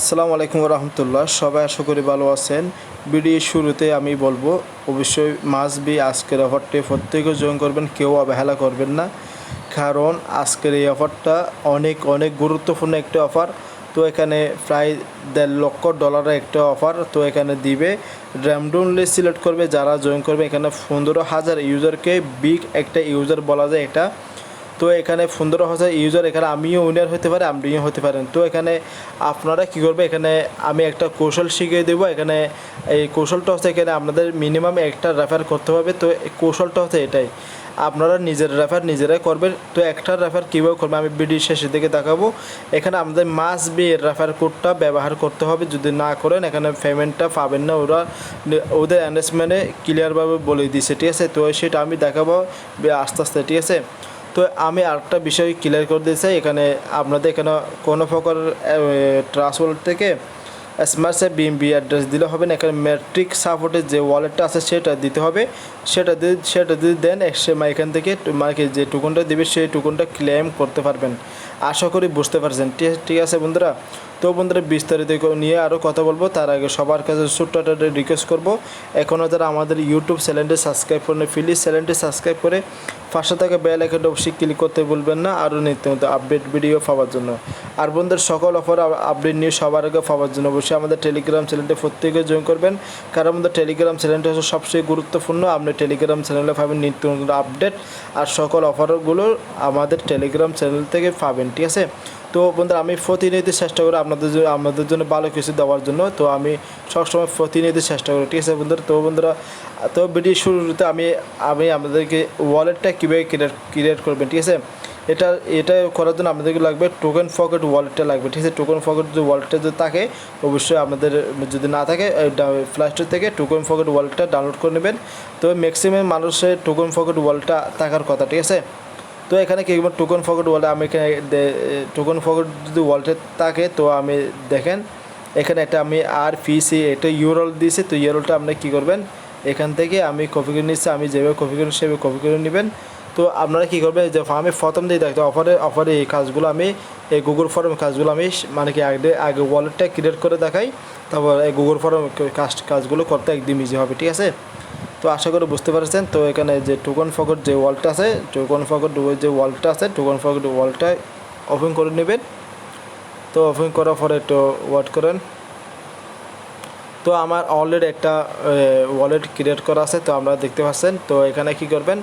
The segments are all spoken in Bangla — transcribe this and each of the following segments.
আসসালামু আলাইকুম রহমতুল্লাহ। সবাই আশা করি ভালো আছেন। ভিডিও শুরুতে আমি বলবো অবশ্যই মাস্ট বি আজকের অফারটি প্রত্যেকে জয়েন করবেন, কেউ অবহেলা করবেন না, কারণ আজকের এই অফারটা অনেক গুরুত্বপূর্ণ একটা অফার। তো এখানে প্রায় $1.5 লক্ষ একটা অফার তো এখানে দিবে। র্যান্ডমলি সিলেক্ট করবে যারা জয়েন করবে। এখানে 15,000 ইউজারকে বিগ একটা ইউজার বলা যায় এটা। তো এখানে 15,000 ইউজার, এখানে আমিও উইনার হতে পারে, আপনিও হতে পারেন। তো এখানে আপনারা কী করবে, এখানে আমি একটা কৌশল শিখিয়ে দেবো। এখানে এই কৌশলটা হচ্ছে এখানে আপনাদের মিনিমাম একটা রেফার করতে হবে। তো এই কৌশলটা হচ্ছে এটাই, আপনারা নিজের রেফার নিজেরাই করবেন। তো একটা রেফার কীভাবে করবে আমি ভিডিও শেষের দিকে দেখাবো। এখানে আমাদের মাস্ট বি রেফার কোডটা ব্যবহার করতে হবে। যদি না করেন এখানে পেমেন্টটা পাবেন না। ওদের অ্যানাউন্সমেন্টে ক্লিয়ারভাবে বলে দিয়েছে, ঠিক আছে। তো সেটা আমি দেখাবো আস্তে আস্তে, ঠিক আছে। তো আমি আরেকটা বিষয় ক্লিয়ার করে দিয়েছি, এখানে আপনাদের এখানে কোনো প্রকার ট্রাস্ট ওয়ালেট থেকে স্মার্টসে বিএমবি অ্যাড্রেস দিলে হবে না। এখানে ম্যাট্রিক সাপোর্টের যে ওয়ালেটটা আছে সেটা দিতে হবে। সেটা যদি দেন এখান থেকে মানে যে টোকনটা দেবে সেই টোকনটা ক্লেম করতে পারবেন। আশা করি বুঝতে পারছেন, ঠিক আছে বন্ধুরা। তো বন্ধুরা বিস্তারিত নিয়ে আরও কথা বলবো, তার আগে সবার কাছে ছোট্ট একটা রিকোয়েস্ট করবো, এখনও যারা আমাদের ইউটিউব চ্যানেলটি সাবস্ক্রাইব করেন প্লিজ চ্যানেলটি সাবস্ক্রাইব করে পাশে থাকা বেল আইকনটা অবশ্যই ক্লিক করতে ভুলবেন না, আরও নিত্য আপডেট ভিডিও পাওয়ার জন্য। আর বন্ধুদের সকল অফার আপডেট নিয়ে সবার আগে পাওয়ার জন্য অবশ্যই আমাদের টেলিগ্রাম চ্যানেলটি প্রত্যেকে জয়েন করবেন, কারণ আমাদের টেলিগ্রাম চ্যানেলটা হচ্ছে সবচেয়ে গুরুত্বপূর্ণ। আপনি টেলিগ্রাম চ্যানেলে পাবেন নিত্য নতুন আপডেট আর সকল অফারগুলো আমাদের টেলিগ্রাম চ্যানেল থেকে পাবেন, ঠিক আছে। তো বন্ধুরা আমি প্রতিনিধি চেষ্টা করি আপনাদের জন্য ভালো কিছু দেওয়ার জন্য। তো আমি সবসময় প্রতিনিধি চেষ্টা করি, ঠিক আছে বন্ধুরা। তো বন্ধুরা তো ভিডিও শুরুতে আমি আপনাদেরকে ওয়ালেটটা কীভাবে ক্রিয়েট করবেন, ঠিক আছে। এটা করার জন্য আপনাদেরকে লাগবে টোকেন ফকেট ওয়ালেটটা লাগবে, ঠিক আছে। টোকেন ফকেট যে ওয়ালেটটা যদি থাকে অবশ্যই আপনাদের, যদি না থাকে প্লে স্টোর থেকে টোকেন ফকেট ওয়ালেটটা ডাউনলোড করে নেবেন। তো ম্যাক্সিমাম মানুষের টোকেন ফকেট ওয়ালেটটা থাকার কথা, ঠিক আছে। তো এখানে কি টোকন ফকেট ওয়ালেট, আমি এখানে টোকন ফকেট যদি ওয়ালেটে থাকে তো আমি দেখেন এখানে একটা আমি RPC একটা ইউরল দিয়েছি। তো ইউরলটা আপনি কী করবেন, এখান থেকে আমি কপি করে নিচ্ছি, আমি যেভাবে কপি করি সেভাবে কপি করে নেবেন। তো আপনারা কী করবেন, যে আমি প্রথম দিয়ে দেখতে অফারে এই কাজগুলো আমি এই গুগল ফর্ম কাজগুলো আমি মানে কি আগে ওয়ালেটটা ক্রিয়েট করে দেখাই, তারপর এই গুগল ফর্ম কাজগুলো করতে একদম ইজি হবে, ঠিক আছে। তো আশা করি বুঝতে পারছেন। তো এখানে যে টোকন ফকেট যে ওয়ালটা আছে, টোকন ফকেট ওয়ালটা ওপেন করে নেবেন। তো ওপেন করার পরে একটু ওয়েট করেন। তো আমার অলরেডি একটা ওয়ালেট ক্রিয়েট করা আছে, তো আপনারা দেখতে পাচ্ছেন। তো এখানে কি করবেন,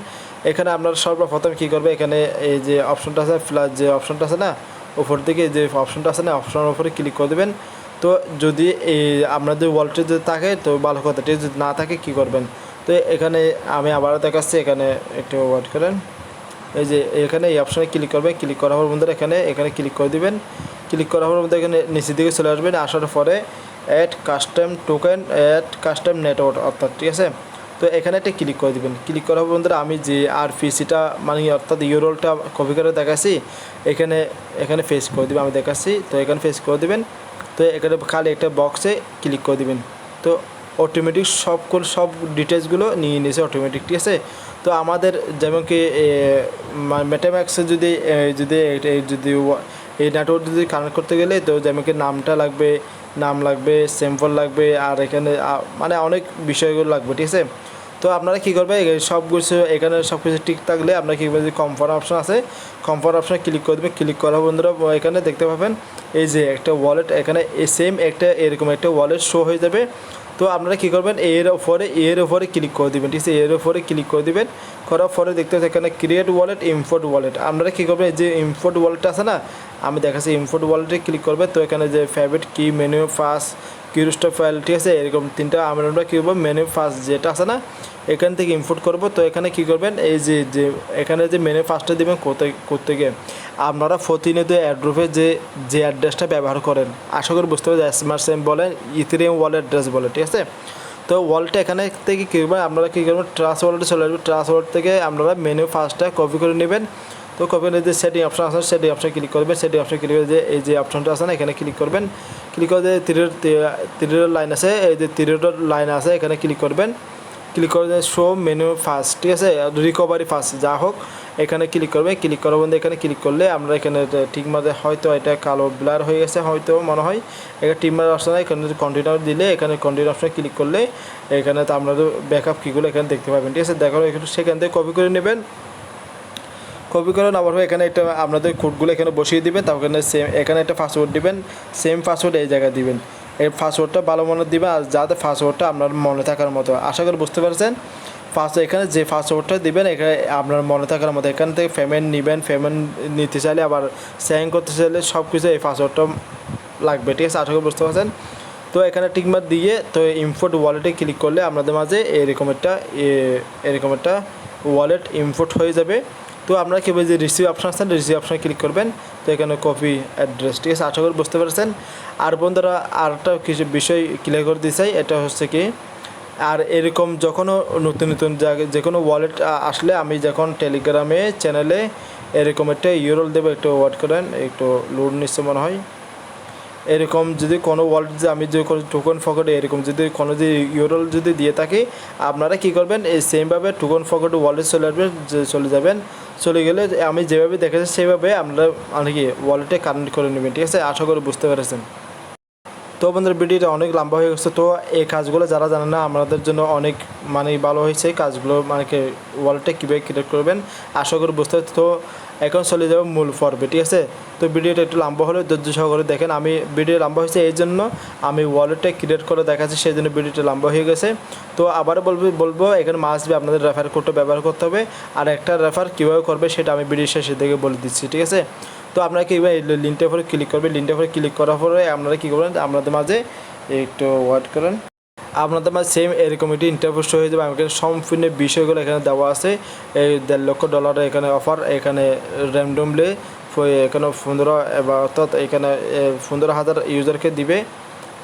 এখানে আপনারা সর্বপ্রথম কী করবে, এখানে এই যে অপশনটা আছে প্লাস যে অপশনটা আছে না উপর দিকে, যে অপশনটা আছে না অপশনের উপরে ক্লিক করে দেবেন। তো যদি এই আপনাদের ওয়ালেটে যদি থাকে তো ভালো কথা, যদি না থাকে কী করবেন, তো এখানে আমি আবারও দেখাচ্ছি, এখানে একটু ওয়েট করেন। এই যে এখানে এই অপশানে ক্লিক করবে, ক্লিক করার পর বন্ধুরা এখানে ক্লিক করে দিবেন। ক্লিক করার পর বন্ধুরা এখানে নিচের দিকে চলে আসবেন, আসার পরে add custom token add custom network অর্থাৎ, ঠিক আছে। তো এখানে একটা ক্লিক করে দেবেন। ক্লিক করার পর বন্ধুরা আমি যে RPCটা মানে অর্থাৎ ইউরলটা কপি করে দেখাচ্ছি এখানে ফেস করে দেবেন, আমি দেখাচ্ছি। তো এখানে ফেস করে দেবেন। তো এখানে খালি একটা বক্সে ক্লিক করে দেবেন। তো অটোমেটিক সব ডিটেলসগুলো নিয়ে নিয়েছে অটোমেটিক, ঠিক আছে। তো আমাদের যেমন কি মেটাম্যাক্সে যদি এই নেটওয়ার্ক যদি কানেক্ট করতে গেলে তো যেমন কি নাম লাগবে, স্যাম্পল লাগবে, আর এখানে মানে অনেক বিষয়গুলো লাগবে, ঠিক আছে। তো আপনারা কী করবে, এখানে সব কিছু ঠিক থাকলে আপনারা কী করবেন, কনফার্ম অপশন আছে, কনফার্ম অপশনে ক্লিক করে দেবেন। ক্লিক করা বন্ধুরা এখানে দেখতে পাবেন এই যে একটা ওয়ালেট, এখানে সেম এরকম একটা ওয়ালেট শো হয়ে যাবে। তো আপনারা কী করবেন, এর উপরে ক্লিক করে দেবেন, ঠিক আছে। এর উপরে ক্লিক করে দেবেন, করার পরে দেখতে পাচ্ছেন এখানে ক্রিয়েট ওয়ালেট, ইম্পোর্ট ওয়ালেট। আপনারা কী করবেন, যে ইম্পোর্ট ওয়ালেট আছে না, আমি দেখাচ্ছি ইম্পোর্ট ওয়ালেটে ক্লিক করবে। তো এখানে যে ফেভারিট কি মেনু ফার্স্ট কিউরিস্টার ফাইল, ঠিক আছে, এরকম তিনটা আমরা কী করবো, মেনু ফার্স্ট যেটা আছে না এখান থেকে ইম্পোর্ট করব। তো এখানে কী করবেন, এই যে এখানে যে মেনু ফার্স্টে দেবেন করতে গিয়ে আপনারা প্রতিনিয়ত এয়ারড্রপে যে অ্যাড্রেসটা ব্যবহার করেন, আশা করি বুঝতে পারছি, স্মার্ট সেম বলেন, ইথেরিয়াম ওয়ালেট অ্যাড্রেস বলে, ঠিক আছে। তো ওয়ালেটটা এখানে থেকে কী করবেন, আপনারা কী করবেন, ট্রাস্ট ওয়ালেটে চলে আসবেন। ট্রাস্ট ওয়ালেট থেকে আপনারা মেনু ফার্স্টটা কপি করে নেবেন। তো কপি করে যে সেটিং অপশন আছে সেটিং অপশন ক্লিক করবেন। সেটিং অপশন ক্লিক করে যে এই যে অপশনটা আছে না এখানে ক্লিক করবেন। ক্লিক করে যে তীরের লাইন আছে, এই যে তীরের লাইন আছে এখানে ক্লিক করবেন। ক্লিক করে শো মেনু ফার্স্ট, ঠিক আছে, রিকভারি ফার্স্ট যা হোক এখানে ক্লিক করবে। ক্লিক করার বন্ধু এখানে ক্লিক করলে আমরা এখানে ঠিক মতো হয়তো এটা কালো ব্লার হয়ে গেছে হয়তো মনে হয়, এখানে টিমার অপশন এখানে কন্টিনিউ দিলে এখানে কন্টিনিউ অপশনে ক্লিক করলে এখানে তো আপনাদের ব্যাকআপ কীগুলো এখানে দেখতে পাবেন, ঠিক আছে। দেখো একটু সেখান থেকে কপি করে নেবেন। কপি করে নেওয়ার পর এখানে একটা আপনাদের কোডগুলো এখানে বসিয়ে দিবেন, তারপর সেম এখানে একটা পাসওয়ার্ড দিবেন, সেম পাসওয়ার্ড এই জায়গায় দিবেন। এই পাসওয়ার্ডটা ভালো মনে দিবেন আর যাতে পাসওয়ার্ডটা আপনার মনে থাকার মতো, আশা করি বুঝতে পারছেন। এখানে যে পাসওয়ার্ডটা দিবেন এখানে আপনার মনে থাকার মতো, এখান থেকে পেমেন্ট নেবেন, পেমেন্ট নিতে চাইলে আবার সাইন করতে চাইলে সব কিছু এই পাসওয়ার্ডটা লাগবে, ঠিক আছে, আশা করি বুঝতে পারছেন। তো এখানে টিকমার্ক দিয়ে তো ইম্পোর্ট ওয়ালেটে ক্লিক করলে আপনাদের মাঝে এরকম একটা ওয়ালেট ইম্পোর্ট হয়ে যাবে। তো আপনারা কীভাবে যে রিসিভ অপশন আছে রিসিভ অপশনে ক্লিক করবেন, তো এখানে কপি অ্যাড্রেস, ঠিক আছে, আশা করি বুঝতে পারছেন। আর বন্ধুরা আরেকটা কিছু বিষয় ক্লিয়ার করে দিতে চাই, এটা হচ্ছে কি আর এরকম যখনও নতুন নতুন জায়গায় যে কোনো ওয়ালেট আসলে আমি যখন টেলিগ্রামে চ্যানেলে এরকম একটা ইউরল দেবো, একটু ওয়াট করেন, একটু লোড নিচ্ছে মনে হয়। এরকম যদি কোনো ওয়ালেট যে আমি যে কোনো টোকন ফকেটে এরকম যদি কোনো যে ইউরল যদি দিয়ে থাকি, আপনারা কী করবেন এই সেমভাবে টোকন ফকেটে ওয়ালেট চলে যাবেন। চলে গেলে আমি যেভাবে দেখেছি সেভাবে আপনারা মানে কি ওয়ালেটে কানেক্ট করে নেবেন, ঠিক আছে, আশা করি বুঝতে পেরেছেন। তো বন্ধুরা ভিডিওটা অনেক লম্বা হয়ে গেছে, তো এই কাজগুলো যারা জানেন না আমাদের জন্য অনেক মানে ভালো হয়েছে কাজগুলো, মানে কি ওয়ালেটে কীভাবে ক্রিয়েট করবেন আশা করি বুঝতে পারছি। তো এখন চলে যাবো মূল পর্বে, ঠিক আছে। তো ভিডিওটা একটু লম্বা হলে ধৈর্য সহকারে দেখেন, আমি ভিডিও লম্বা হয়েছে এই জন্য আমি ওয়ালেটটা ক্রিয়েট করে দেখাচ্ছি, সেই জন্য ভিডিওটা লম্বা হয়ে গেছে। তো আবারও বলবো এখানে মাস্ট বি আপনাদের রেফার কোডটা ব্যবহার করতে হবে, আর একটা রেফার কীভাবে করবে সেটা আমি ভিডিও শেষে থেকে বলে দিচ্ছি, ঠিক আছে। তো আপনারা কীভাবে লিঙ্কটার উপরে ক্লিক করবেন, লিঙ্কটার উপরে ক্লিক করার পরে আপনারা কী করবেন আপনাদের মাঝে একটু ওয়েট করেন, আপনাদের মাঝে সেম এরকম একটি ইন্টারভিউ হয়ে যাবে। আমি এখানে সম্পূর্ণ বিষয়গুলো এখানে দেওয়া আছে, এই $1.5 লাখ এখানে অফার, এখানে র্যান্ডমলি এখানে 15 অর্থাৎ এখানে 15,000 ইউজারকে দিবে।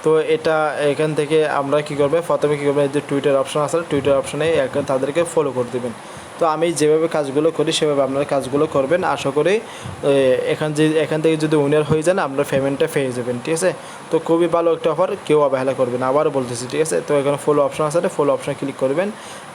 তো এটা এখান থেকে আমরা কী করবে প্রথমে কী করবেন, যে টুইটার অপশন আছে টুইটার অপশনে তাদেরকে ফলো করে দেবেন। তো আমি যেভাবে কাজগুলো করি সেভাবে আপনারা কাজগুলো করবেন, আশা করি এখান থেকে যদি উইনার হয়ে যান আপনারা পেমেন্টটা পেয়ে যাবেন, ঠিক আছে। তো খুবই ভালো একটা অফার, কেউ অবহেলা করবেন, আবারও বলতেছি, ঠিক আছে। তো এখানে ফলো অপশন আছে, ফলো অপশনে ক্লিক করবেন।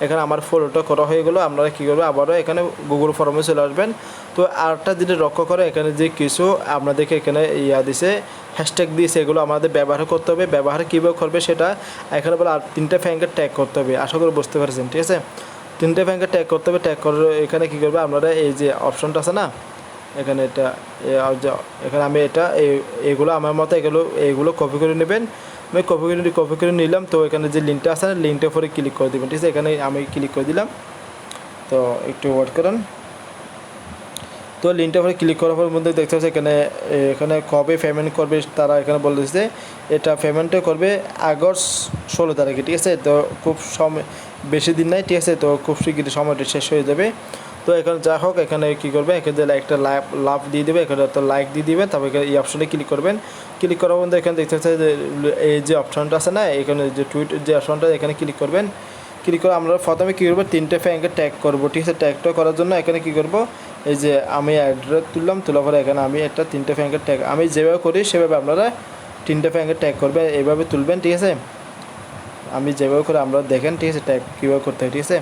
এখানে আমার ফলোটা করা হয়ে গেলো, আপনারা কী করবেন আবারও এখানে গুগল ফর্মে চলে আসবেন। তো আরেকটা যেটা লক্ষ্য করে এখানে যে কিছু আপনাদেরকে এখানে দিছে হ্যাশট্যাগ দিয়েছে, এগুলো আমাদের ব্যবহার করতে হবে। ব্যবহার কীভাবে করবে সেটা এখানে বলে আর 3টা ব্যাংকের ট্যাগ করতে হবে, আশা করি বুঝতে পারছেন, ঠিক আছে। 3টে ব্যাংকের ট্যাগ করতে হবে, ট্যাগ করে এখানে কী করবে আপনারা এই যে অপশনটা আছে না এখানে এখানে আমি এগুলো আমার মতো এগুলো কপি করে নেবেন। আমি কপি করে নিলাম। তো এখানে যে লিঙ্কটা আছে না লিঙ্কটার উপরে ক্লিক করে দেবেন, ঠিক আছে। এখানে আমি ক্লিক করে দিলাম, তো একটু ওয়েট করেন। তো লিঙ্কটার উপরে ক্লিক করার পর মধ্যে দেখতে পাচ্ছি এখানে কবে পেমেন্ট করবে তারা এখানে বলে দিচ্ছে, এটা পেমেন্টটা করবে আগস্ট 16 তারিখে, ঠিক আছে। তো খুব বেশি দিন নাই, ঠিক আছে। তো খুব শীঘ্রই সময়টা শেষ হয়ে যাবে। তো এখানে যা হোক এখানে কী করবে এখানে একটা লাভ দিয়ে দেবে, এখানে একটা লাইক দিয়ে দেবেন, তারপর এখানে এই অপশনে ক্লিক করবেন। ক্লিক করার মধ্যে এখানে দেখতে পাচ্ছি যে এই যে অপশনটা আছে না এখানে যে যে অপশনটা এখানে ক্লিক করবেন। ক্লিক করে আমরা প্রথমে কী করবো 3টে ব্যাংকে ট্যাগ করবো, ঠিক আছে। ট্যাগটা করার জন্য এখানে কী করবো এই যে আমি অ্যাড্রেস তোলার পরে এখানে আমি একটা 3টে ব্যাংকের ট্যাগ আমি যেভাবে করি সেভাবে আপনারা 3টে ব্যাংকের ট্যাগ করবে, এইভাবে তুলবেন, ঠিক আছে। আমি যেভাবে করে আমরা দেখেন, ঠিক আছে, ট্যাগ কীভাবে করতে হয়, ঠিক আছে।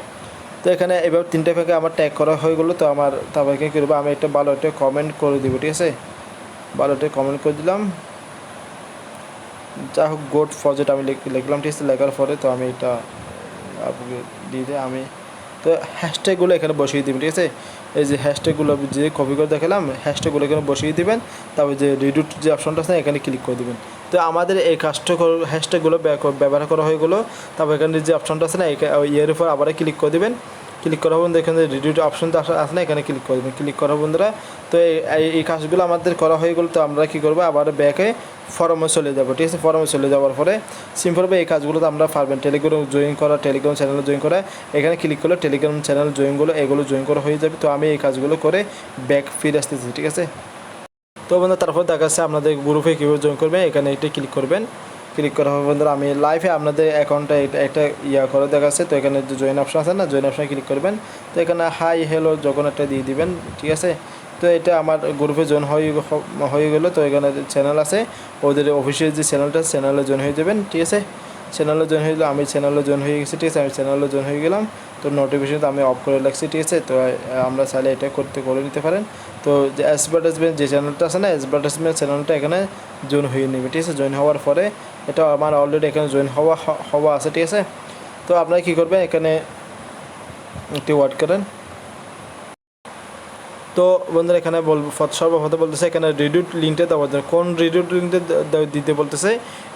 তো এখানে এভাবে 3টে ব্যাংকে আমার ট্যাগ করা হয়ে গেলো। তো তারপর কী করবো আমি একটা ভালো একটা কমেন্ট করে দেবো, ঠিক আছে। ভালো একটা কমেন্ট করে দিলাম, যা হোক গুড প্রজেক্ট আমি লিখলাম, ঠিক আছে। লেখার পরে তো আমি এটা আপনাকে দিয়ে আমি তো হ্যাশট্যাগুলো এখানে বসিয়ে দেবেন, ঠিক আছে। এই যে হ্যাশট্যাগুলো যে কপি করে দেখালাম হ্যাশট্যাগুলো এখানে বসিয়ে দেবেন, তারপর যে রিডুট যে অপশনটা আছে এখানে ক্লিক করে দেবেন। তো আমাদের এই কাজটা হ্যাশট্যাগুলো ব্যবহার করা হয়ে গেলো। তারপর এখানে যে অপশনটা আছে না এর উপর আবার ক্লিক করে দেবেন। ক্লিক করার বন্ধু এখানে রিডিউট অপশনটা আছে না এখানে ক্লিক করে দেবেন। ক্লিক করার বন্ধুরা তো এই কাজগুলো আমাদের করা হয়ে গেলো। তো আমরা কী করবো আবার ব্যাকে ফর্মে চলে যাবো, ঠিক আছে। ফর্মে চলে যাওয়ার পরে সিম্পলভাবে এই কাজগুলো তো আমরা পারবেন। টেলিগ্রাম জয়েন করা, টেলিগ্রাম চ্যানেলে জয়েন করা, এখানে ক্লিক করলে টেলিগ্রাম চ্যানেল এগুলো জয়েন করা হয়ে যাবে। তো আমি এই কাজগুলো করে ব্যাক ফিরে আসতেছি, ঠিক আছে। তো বন্ধু তারপর দেখা যাচ্ছে আপনাদের গ্রুপে কীভাবে জয়েন করবেন, এখানে এটা ক্লিক করবেন। ক্লিক করা হবে বন্ধুরা আমি লাইভে আপনাদের অ্যাকাউন্টটা একটা করে দেখাচ্ছে। তো এখানে যে জয়েন অপশন আছে না জয়েন অপশনে ক্লিক করবেন। তো এখানে হাই হ্যালো যখন একটা দিয়ে দিবেন, ঠিক আছে। তো এটা আমার গ্রুপে জয়েন হয়ে গেলো। তো এখানে চ্যানেল আছে ওদের অফিসিয়াল যে চ্যানেলে জয়েন হয়ে যাবেন, ঠিক আছে। চ্যানেলে জয়েন হয়ে গেলে আমি চ্যানেলে জয়েন হয়ে গেছি, ঠিক আছে। আমি চ্যানেলে জয়েন হয়ে গেলাম, তো নোটিফিকেশন আমি অফ করে রাখছি, ঠিক আছে। তো আমরা চাইলে এটা করে নিতে পারেন। তো যে অ্যাডভার্টাইজমেন্ট যে চ্যানেলটা আছে না, অ্যাডভার্টাইজমেন্ট চ্যানেলটা এখানে জয়েন হয়ে নেবে, ঠিক আছে। জয়েন হওয়ার পরে এটা আমার অলরেডি এখানে জয়েন হওয়া আছে, ঠিক আছে। তো আপনারা কী করবেন, এখানে একটু ওয়াট করেন। তো বন্ধুরা এখানে সর্বপ্রথম বলতেছে এখানে রিডিউট লিঙ্কটা দেওয়ার জন্য। কোন রিডিউট লিঙ্কটা দিতে বলতেছে,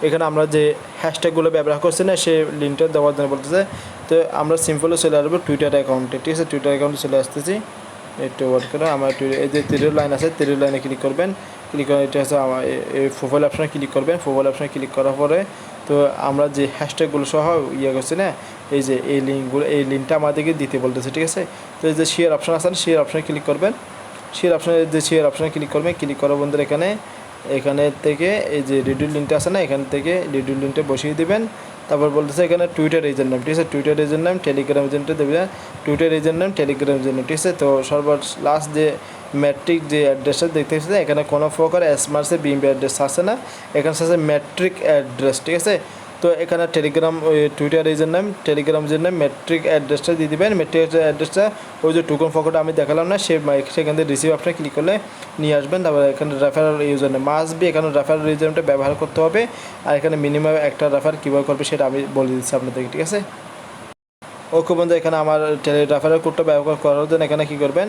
এখানে আমরা যে হ্যাশট্যাগুলো ব্যবহার করছি না, সেই লিঙ্কটা দেওয়ার জন্য বলতেছে। তো আমরা সিম্পলি চলে আসবো টুইটার অ্যাকাউন্টে, ঠিক আছে। টুইটার অ্যাকাউন্টে চলে আসতেছি, একটু ওয়াট করে। আমার এই যে তীরের লাইন আছে, তীরের লাইনে ক্লিক করবেন। ক্লিক করে এটা হচ্ছে আমার এই প্রোফাইল অপশানে ক্লিক করবেন। প্রোফাইল অপশানে ক্লিক করার পরে তো আমরা যে হ্যাশট্যাগুলো সহ ইয়ে করছি না, এই যে এই লিঙ্কটা আমাদেরকে দিতে বলতেছে, ঠিক আছে। তো এই যে শেয়ার অপশান আছে, শেয়ার অপশানে ক্লিক করবেন। শেয়ার অপশানে ক্লিক করবেন। ক্লিক করার বন্ধুরা এখানে থেকে এই যে রিডিউল লিঙ্কটা আছে না, এখান থেকে রিডিউল লিঙ্কটা বসিয়ে দেবেন। তারপর বলতেছে এখানে টুইটার এজেন্ট নাম, ঠিক আছে। টুইটার এজেন্ট নাম, টেলিগ্রাম এজেন্টে দেবেন। টুইটার এজেন্ট নাম, টেলিগ্রাম এজেন্ট নাম, ঠিক আছে। তো লাস্ট যে ম্যাট্রিক যে অ্যাড্রেসটা দেখতে পাচ্ছি, এখানে কোনো প্রকার এসমার্সে বিএমপি অ্যাড্রেস আছে না, এখানে আছে ম্যাট্রিক অ্যাড্রেস, ঠিক আছে। তো এখানে টুইটার এজেন্ট নাম, টেলিগ্রাম এজেন্ট নাম, ম্যাট্রিক অ্যাড্রেসটা দিয়ে দেবেন। ম্যাট্রিক অ্যাড্রেসটা ওই যে টোকন ফটোটা আমি দেখালাম না, সেখান থেকে রিসিভ অপশনে ক্লিক করলে নিয়ে আসবেন। তারপরে এখানে referral user name must be, এখানে রেফারেল ইউজার নেমটা ব্যবহার করতে হবে। আর এখানে মিনিমাম একটা রেফার কীভাবে করবে সেটা আমি বলে দিচ্ছি আপনাদেরকে, ঠিক আছে। ওকে বন্ধু, এখানে আমার রেফারেল কোডটা ব্যবহার করার জন্য এখানে কী করবেন,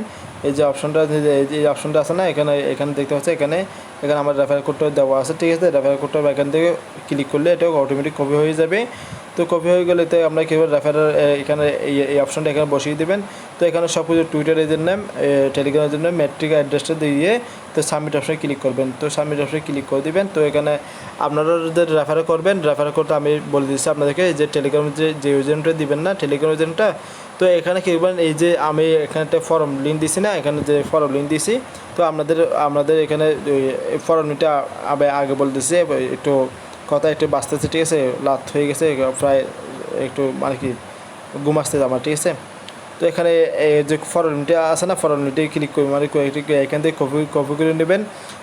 এই যে অপশনটা আছে না, এখানে দেখতে পাচ্ছি, এখানে আমার রেফারেল কোডটা দেওয়া আছে, ঠিক আছে। রেফারেল কোডটা এখান থেকে ক্লিক করলে এটা অটোমেটিক কপি হয়ে যাবে। তো কপি হয়ে গেলে তো আমরা কীভাবে রেফারেল এখানে এই অপশনটা এখানে বসিয়ে দেবেন। তো এখানে সব কিছু টুইটার এজেন্ট নাম, টেলিগ্রাম এজেন্ট নাম, ম্যাট্রিক অ্যাড্রেসটা দিয়ে তো সাবমিট অপশনে ক্লিক করবেন। তো সাবমিট অপশনে ক্লিক করে দেবেন। তো এখানে আপনারা যে রেফার করবেন, রেফার করতে আমি বলে দিচ্ছি আপনাদেরকে, যে টেলিগ্রামের যে এজেন্টটা দিবেন না, টেলিগ্রাম এজেন্টটা, তো এখানে কী করবেন, এই যে আমি এখানে একটা ফর্ম লিঙ্ক দিছি না, এখানে যে ফর্ম লিঙ্ক দিছি, তো আপনাদের এখানে ফর্ম লিঙ্কটা আগে বলে দিচ্ছি, একটু কথা একটু বাঁচতেছে, ঠিক আছে। লাত হয়ে গেছে প্রায়, একটু মানে কি ঘুম আসতে আমার, ঠিক আছে। তো এখানে যে ফর্মটা আছে না, ফর্মটা ক্লিক করি, মানে এখান থেকে কপি করে নেবেন।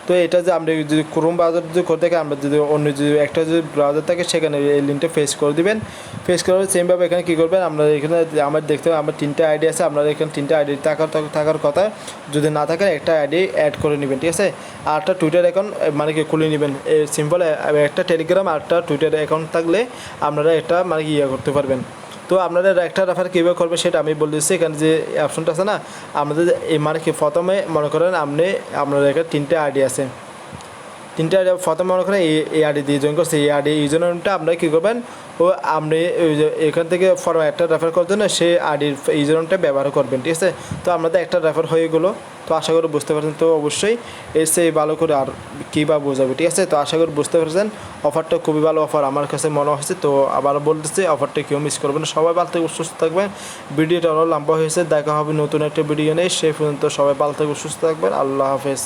তো এটা যে আমরা যদি ক্রোম ব্রাউজার যদি করে থাকি, আমরা যদি অন্য যদি একটা যদি ব্রাউজার থাকে, সেখানে এই লিঙ্কটা ফেস করে দেবেন। ফেস করে সেমভাবে এখানে কী করবেন, আমরা এখানে আমার দেখতে হবে আমার 3টা আইডি আছে, আপনারা এখানে 3টা আইডি থাকার কথা, যদি না থাকে একটা আইডি অ্যাড করে নেবেন, ঠিক আছে। আর একটা টুইটার অ্যাকাউন্ট মানে কি খুলে নেবেন, সিম্পল একটা টেলিগ্রাম আর একটা টুইটার অ্যাকাউন্ট থাকলে আপনারা একটা মানে কি ইয়ে করতে পারবেন। তো আপনারা একটা রেফার কীভাবে করবে সেটা আমি বলে দিচ্ছি। এখানে যে অপশনটা আছে না, আমাদের এই মানে কি প্রথমে মনে করেন আপনাদের এখানে 3টা আইডি আছে, 3টা আইডি প্রথমে মনে করেন এই আইডি দিয়ে জয়েন করছে, এই আইডি ইউজারনেমটা আপনারা কী করবেন, ও আপনি এখান থেকে ফর্ম একটা রেফার করার জন্য সেই আইডির ইউজারনেমটা ব্যবহার করবেন, ঠিক আছে। তো আপনাদের একটা রেফার হয়ে গেলো। তো আশা করি বুঝতে পারছেন। তো অবশ্যই এর সেই ভালো করে আর কী বা বোঝাবে, ঠিক আছে। তো আশা করি বুঝতে পারছেন। অফারটা খুবই ভালো অফার আমার কাছে মনে হয়েছে। তো আবার বলতেছি, অফারটা কেউ মিস করবেন না। সবাই ভালো থেকে সুস্থ থাকবেন। ভিডিওটা অনেক লম্বা হয়েছে, দেখা হবে নতুন একটা ভিডিও নেই। সেই পর্যন্ত সবাই ভালো থেকে সুস্থ থাকবেন। আল্লাহ হাফেজ।